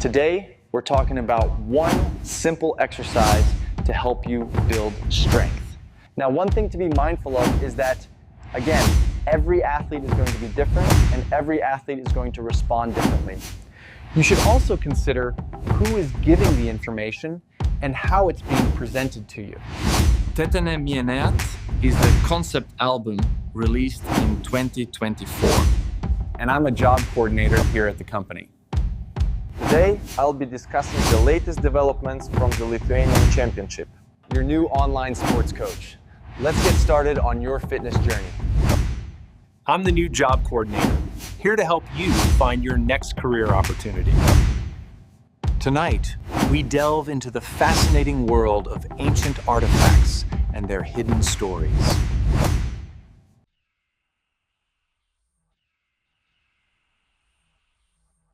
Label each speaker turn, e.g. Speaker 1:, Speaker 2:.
Speaker 1: Today, we're talking about one simple exercise to help you build strength. Now, one thing to be mindful of is that, again, every athlete is going to be different and every athlete is going to respond differently. You should also consider who is giving the information and how it's being presented to you.
Speaker 2: Tetene Mieneat is the concept album released in 2024.
Speaker 1: And I'm a job coordinator here at the company. Today, I'll be discussing the latest developments from the Lithuanian Championship, your new online sports coach. Let's get started on your fitness journey.
Speaker 3: I'm the new job coordinator, here to help you find your next career opportunity. Tonight, we delve into the fascinating world of ancient artifacts and their hidden stories.